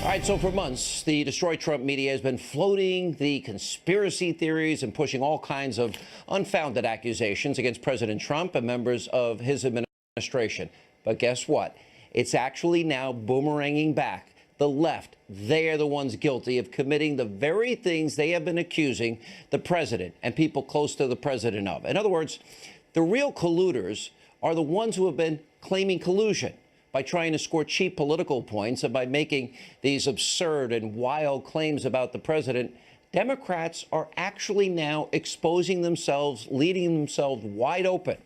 All right, so for months, the Destroy Trump media has been floating the conspiracy theories and pushing all kinds of unfounded accusations against President Trump and members of his administration. But guess what? It's actually now boomeranging back. The left, they are the ones guilty of committing the very things they have been accusing the president and people close to the president of. In other words, the real colluders are the ones who have been claiming collusion by trying to score cheap political points and by making these absurd and wild claims about the president. Democrats are actually now exposing themselves, leading themselves wide open.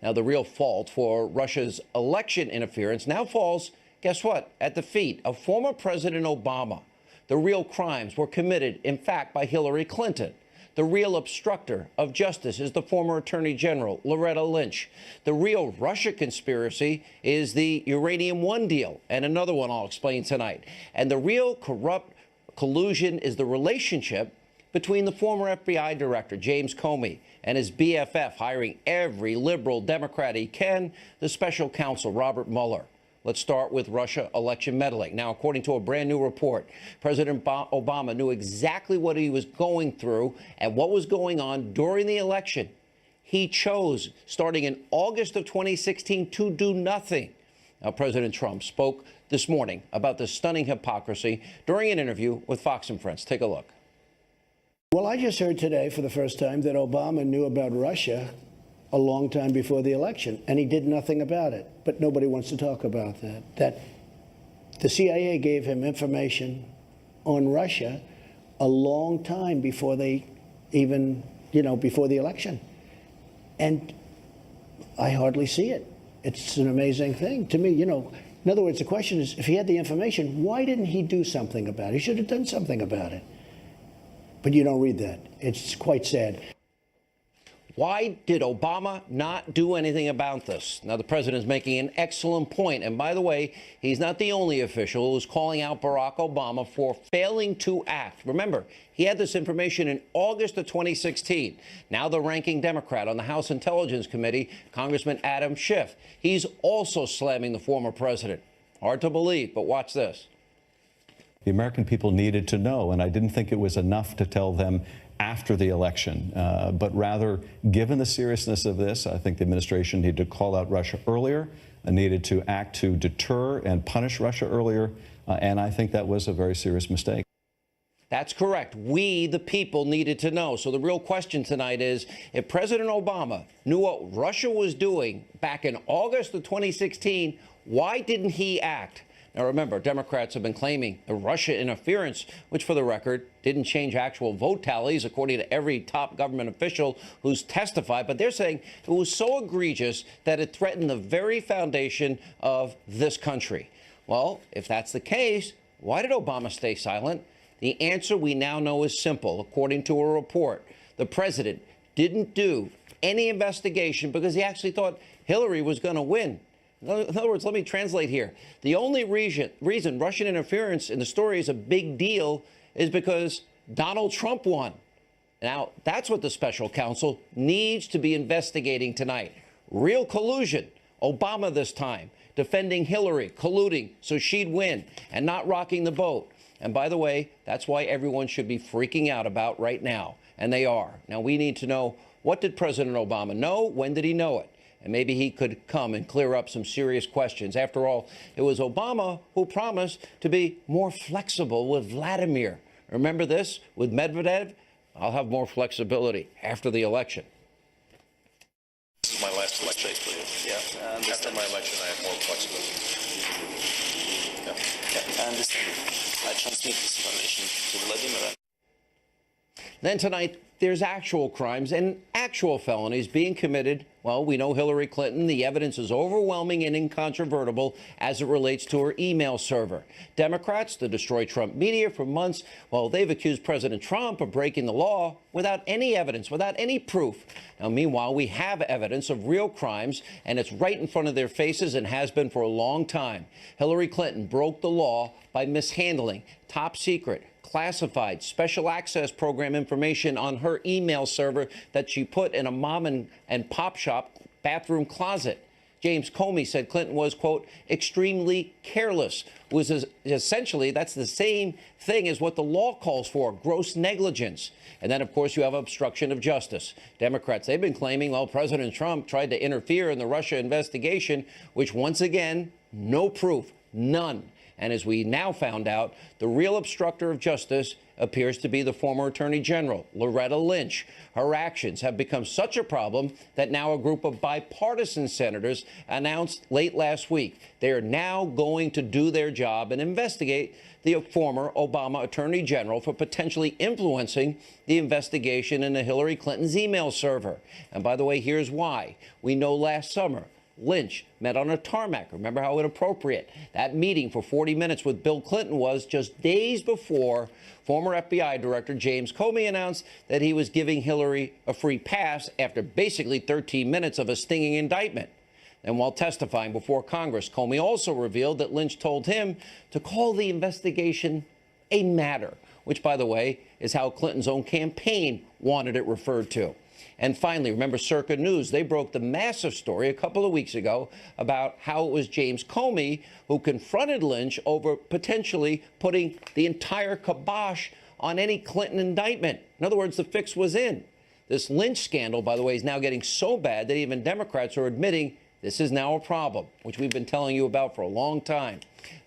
Now, the real fault for Russia's election interference now falls, guess what, at the feet of former President Obama. The real crimes were committed, in fact, by Hillary Clinton. The real obstructor of justice is the former Attorney General, Loretta Lynch. The real Russia conspiracy is the Uranium One deal, and another one I'll explain tonight. And the real corrupt collusion is the relationship between the former FBI Director, James Comey, and his BFF, hiring every liberal Democrat he can, the special counsel, Robert Mueller. Let's start with Russia election meddling. Now, according to a brand new report, President Obama knew exactly what he was going through and what was going on during the election. He chose, starting in August of 2016, to do nothing. Now, President Trump spoke this morning about the stunning hypocrisy during an interview with Fox and Friends. Take a look. Well, I just heard today for the first time that Obama knew about Russia a long time before the election, and he did nothing about it. But nobody wants to talk about that. That the CIA gave him information on Russia a long time before they even, before the election. And I hardly see it. It's an amazing thing to me, In other words, the question is, if he had the information, why didn't he do something about it? He should have done something about it. But you don't read that. It's quite sad. Why did Obama not do anything about this? Now, the president is making an excellent point. And by the way, he's not the only official who's calling out Barack Obama for failing to act. Remember, he had this information in August of 2016. Now the ranking Democrat on the House Intelligence Committee, Congressman Adam Schiff, he's also slamming the former president. Hard to believe, but watch this. The American people needed to know, and I didn't think it was enough to tell them after the election, but rather, given the seriousness of this, I think the administration needed to call out Russia earlier, needed to act to deter and punish Russia earlier, and I think that was a very serious mistake. That's correct. We, the people, needed to know. So the real question tonight is, if President Obama knew what Russia was doing back in August of 2016, why didn't he act? Now, remember, Democrats have been claiming the Russia interference, which, for the record, didn't change actual vote tallies, according to every top government official who's testified. But they're saying it was so egregious that it threatened the very foundation of this country. Well, if that's the case, why did Obama stay silent? The answer we now know is simple. According to a report, the president didn't do any investigation because he actually thought Hillary was going to win. In other words, let me translate here. The only reason Russian interference in the story is a big deal is because Donald Trump won. Now, that's what the special counsel needs to be investigating tonight. Real collusion. Obama this time, defending Hillary, colluding so she'd win and not rocking the boat. And by the way, that's why everyone should be freaking out about right now. And they are. Now, we need to know, what did President Obama know? When did he know it? And maybe he could come and clear up some serious questions. After all, it was Obama who promised to be more flexible with Vladimir. Remember this? With Medvedev, I'll have more flexibility after the election. This is my last election. Yeah. After my election, I have more flexibility. Yeah, I understand. I transmit this information to Vladimir. Then tonight, there's actual crimes and actual felonies being committed. Well, we know Hillary Clinton. The evidence is overwhelming and incontrovertible as it relates to her email server. Democrats, the Destroy Trump media, for months, well, they've accused President Trump of breaking the law without any evidence, without any proof. Now, meanwhile, we have evidence of real crimes, and it's right in front of their faces and has been for a long time. Hillary Clinton broke the law by mishandling top secret, classified special access program information on her email server that she put in a mom and pop shop bathroom closet. James Comey said Clinton was, quote, extremely careless, was essentially, that's the same thing as what the law calls for, gross negligence. And then, of course, you have obstruction of justice. Democrats, they've been claiming, well, President Trump tried to interfere in the Russia investigation, which, once again, no proof, none. And as we now found out, the real obstructor of justice appears to be the former Attorney General, Loretta Lynch. Her actions have become such a problem that now a group of bipartisan senators announced late last week they are now going to do their job and investigate the former Obama Attorney General for potentially influencing the investigation into Hillary Clinton's email server. And by the way, here's why. We know last summer, Lynch met on a tarmac. Remember how inappropriate that meeting for 40 minutes with Bill Clinton was, just days before former FBI Director James Comey announced that he was giving Hillary a free pass after basically 13 minutes of a stinging indictment. And while testifying before Congress, Comey also revealed that Lynch told him to call the investigation a matter, which, by the way, is how Clinton's own campaign wanted it referred to. And finally, remember Circa News, they broke the massive story a couple of weeks ago about how it was James Comey who confronted Lynch over potentially putting the entire kibosh on any Clinton indictment. In other words, the fix was in. This Lynch scandal, by the way, is now getting so bad that even Democrats are admitting this is now a problem, which we've been telling you about for a long time.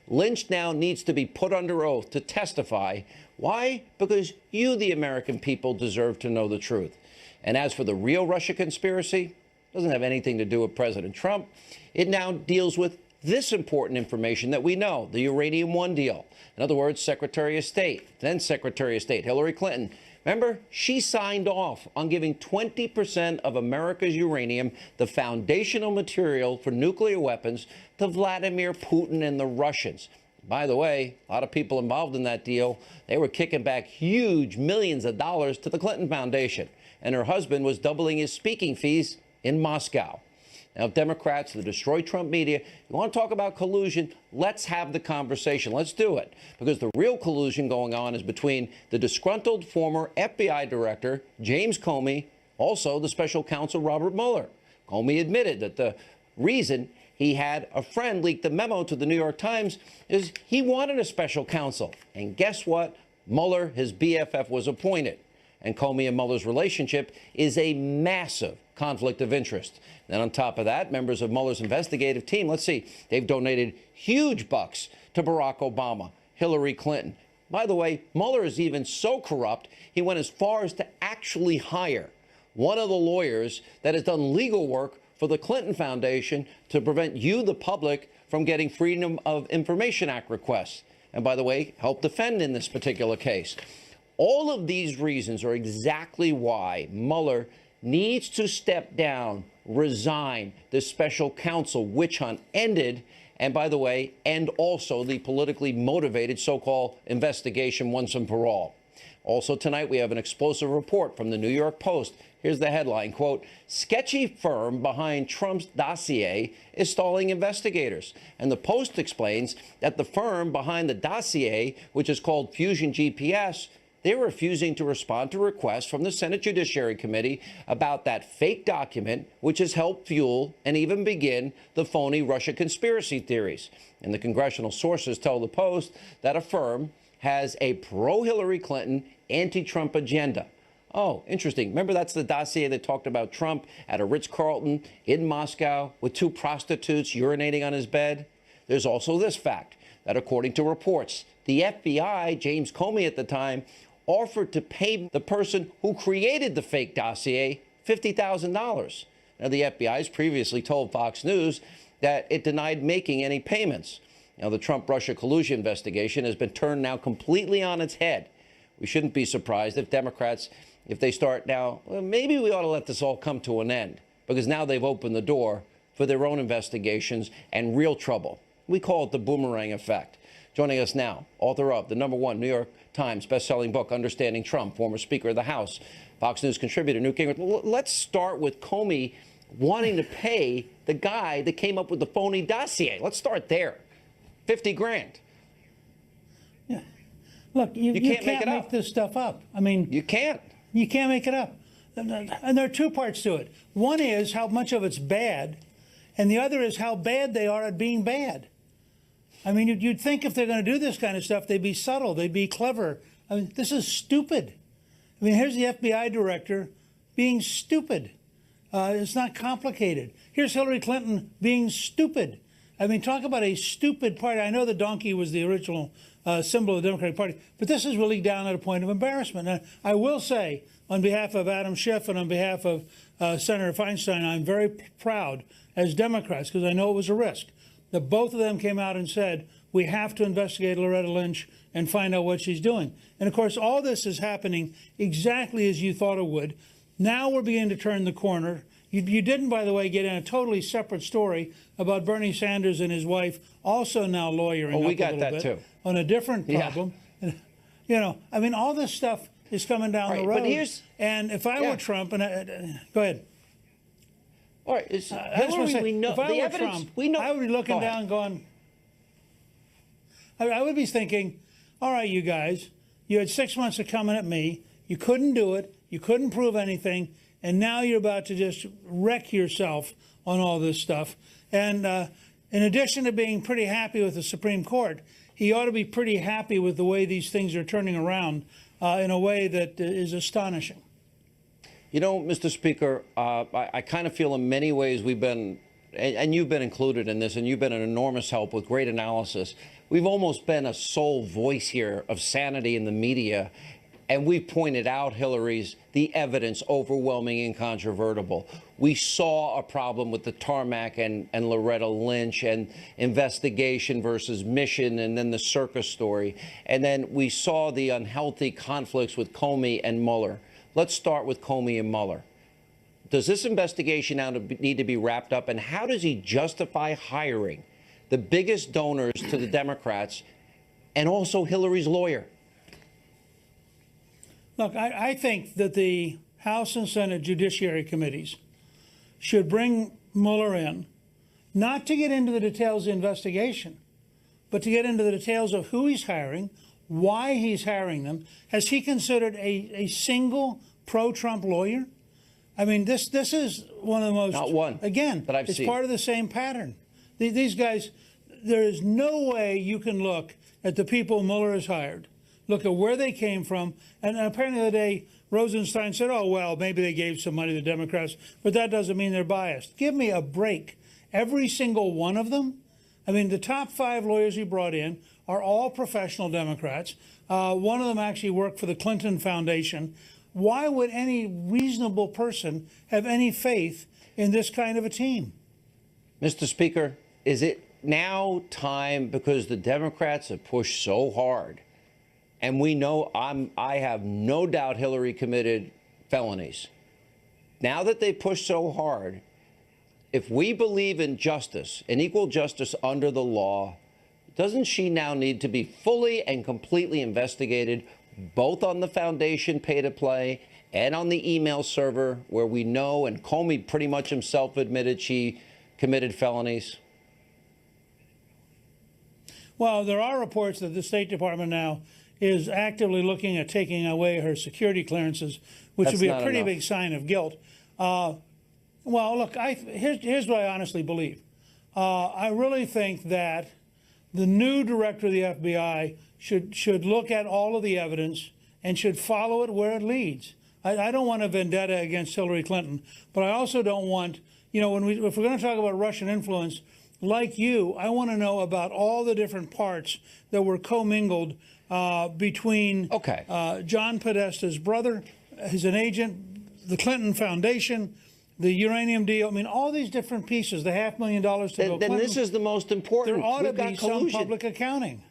Lynch now needs to be put under oath to testify. Why? Because you, the American people, deserve to know the truth. And as for the real Russia conspiracy, it doesn't have anything to do with President Trump. It now deals with this important information that we know, the Uranium One deal. In other words, Secretary of State, then Secretary of State Hillary Clinton. Remember, she signed off on giving 20% of America's uranium, the foundational material for nuclear weapons, to Vladimir Putin and the Russians. By the way, a lot of people involved in that deal, they were kicking back huge millions of dollars to the Clinton Foundation. And her husband was doubling his speaking fees in Moscow. Now, Democrats, the Destroy Trump media, you want to talk about collusion, let's have the conversation. Let's do it. Because the real collusion going on is between the disgruntled former FBI director, James Comey, also the special counsel, Robert Mueller. Comey admitted that the reason he had a friend leak the memo to the New York Times is he wanted a special counsel. And guess what? Mueller, his BFF, was appointed. And Comey and Mueller's relationship is a massive conflict of interest. Then on top of that, members of Mueller's investigative team, let's see, they've donated huge bucks to Barack Obama, Hillary Clinton. By the way, Mueller is even so corrupt, he went as far as to actually hire one of the lawyers that has done legal work for the Clinton Foundation to prevent you, the public, from getting Freedom of Information Act requests. And by the way, help defend in this particular case. All of these reasons are exactly why Mueller needs to step down, resign, the special counsel witch hunt ended, and by the way, end also the politically motivated so-called investigation once and for all. Also tonight, we have an explosive report from the New York Post. Here's the headline, quote, sketchy firm behind Trump's dossier is stalling investigators. And the Post explains that the firm behind the dossier, which is called Fusion GPS, they're refusing to respond to requests from the Senate Judiciary Committee about that fake document, which has helped fuel and even begin the phony Russia conspiracy theories. And the congressional sources tell the Post that a firm has a pro-Hillary Clinton, anti-Trump agenda. Oh, interesting. Remember, that's the dossier that talked about Trump at a Ritz-Carlton in Moscow with 2 prostitutes urinating on his bed? There's also this fact that, according to reports, the FBI, James Comey at the time, offered to pay the person who created the fake dossier $50,000. Now, the FBI has previously told Fox News that it denied making any payments. Now, the Trump-Russia collusion investigation has been turned now completely on its head. We shouldn't be surprised if Democrats, if they start now, well, maybe we ought to let this all come to an end, because now they've opened the door for their own investigations and real trouble. We call it the boomerang effect. Joining us now, author of the #1 New York Times bestselling book, Understanding Trump, former Speaker of the House, Fox News contributor, Newt Gingrich. Let's start with Comey wanting to pay the guy that came up with the phony dossier. Let's start there. 50 grand. Yeah. Look, you can't make this stuff up. I mean, you can't. You can't make it up. And there are 2 parts to it. One is how much of it's bad, and the other is how bad they are at being bad. I mean, you'd think if they're going to do this kind of stuff, they'd be subtle, they'd be clever. I mean, this is stupid. I mean, here's the FBI director being stupid. It's not complicated. Here's Hillary Clinton being stupid. I mean, talk about a stupid party. I know the donkey was the original symbol of the Democratic Party, but this is really down at a point of embarrassment. And I will say, on behalf of Adam Schiff and on behalf of Senator Feinstein, I'm very proud as Democrats, because I know it was a risk, that both of them came out and said, we have to investigate Loretta Lynch and find out what she's doing. And of course, all this is happening exactly as you thought it would. Now we're beginning to turn the corner. You didn't, by the way, get in a totally separate story about Bernie Sanders and his wife also now lawyering we up got a little that bit too. On a different problem. Yeah. You know, I mean, all this stuff is coming down the road. But here's, and if I were Trump, and go ahead. All right, Hillary, we know if I the were evidence. Trump, We know. I would be looking down, going. I would be thinking, all right, you guys, you had 6 months of coming at me. You couldn't do it. You couldn't prove anything. And now you're about to just wreck yourself on all this stuff. And in addition to being pretty happy with the Supreme Court, he ought to be pretty happy with the way these things are turning around in a way that is astonishing. You know, Mr. Speaker, I kind of feel in many ways we've been, and you've been included in this, and you've been an enormous help with great analysis. We've almost been a sole voice here of sanity in the media. And we pointed out, the evidence, overwhelming, incontrovertible. We saw a problem with the tarmac and Loretta Lynch and investigation versus mission and then the circus story. And then we saw the unhealthy conflicts with Comey and Mueller. Let's start with Comey and Mueller. Does this investigation now need to be wrapped up? And how does he justify hiring the biggest donors to the Democrats and also Hillary's lawyer? Look, I think that the House and Senate Judiciary Committees should bring Mueller in, not to get into the details of the investigation, but to get into the details of who he's hiring, why he's hiring them. Has he considered a single pro-Trump lawyer? I mean, this is one of the most... Not one. Again, that I've it's seen. part of the same pattern. These guys, there is no way you can look at the people Mueller has hired, look at where they came from, and apparently the other day Rosenstein said, oh, well, maybe they gave some money to the Democrats, but that doesn't mean they're biased. Give me a break. Every single one of them. I mean, the top 5 lawyers he brought in are all professional Democrats. One of them actually worked for the Clinton Foundation. Why would any reasonable person have any faith in this kind of a team? Mr. Speaker, is it now time, because the Democrats have pushed so hard, and we know I have no doubt Hillary committed felonies. Now that they pushed so hard, if we believe in justice and equal justice under the law, doesn't she now need to be fully and completely investigated, both on the foundation pay-to-play and on the email server, where we know, and Comey pretty much himself admitted she committed felonies? Well, there are reports that the State Department now is actively looking at taking away her security clearances, which would be a pretty big sign of guilt. Well, look, here's what I honestly believe. I really think that the new director of the FBI should look at all of the evidence and should follow it where it leads. I don't want a vendetta against Hillary Clinton, but I also don't want, you know, if we're going to talk about Russian influence, like you, I want to know about all the different parts that were commingled between John Podesta's brother, who's an agent, the Clinton Foundation, the uranium deal. I mean, all these different pieces, the $500,000 to Bill Clinton. Then this is the most important. There ought to be some public accounting.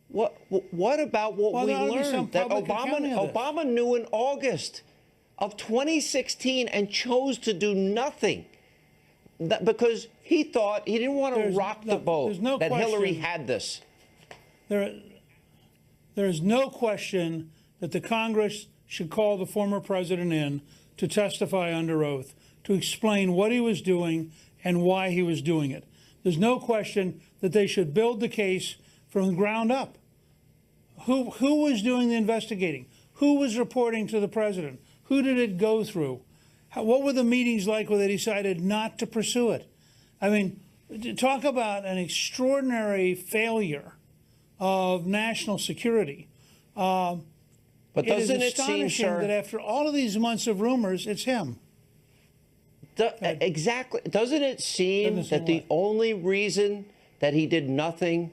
What about what we learned that Obama knew in August of 2016 and chose to do nothing? Because he thought he didn't want to rock the boat, that Hillary had this. There is no question that the Congress should call the former president in to testify under oath, to explain what he was doing and why he was doing it. There's no question that they should build the case from the ground up. Who was doing the investigating? Who was reporting to the president? Who did it go through? What were the meetings like where they decided not to pursue it? I mean, to talk about an extraordinary failure of national security. But doesn't it seem, sir, that after all of these months of rumors, it's him? Exactly. Doesn't it seem that the only reason that he did nothing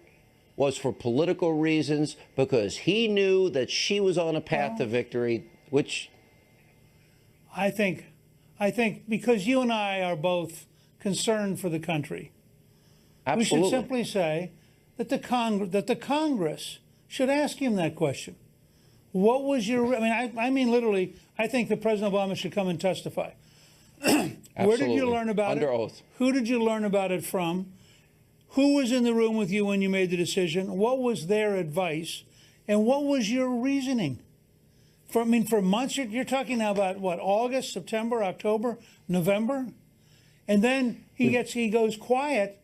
was for political reasons, because he knew that she was on a path to victory, which I think because you and I are both concerned for the country, absolutely. we should simply say that the Congress should ask him that question. What was your? I mean, literally, I think that President Obama should come and testify. Where did you learn about it? Under oath. Who did you learn about it from? Who was in the room with you when you made the decision? What was their advice? And what was your reasoning? For months, you're talking now about what, August, September, October, November? And then he goes quiet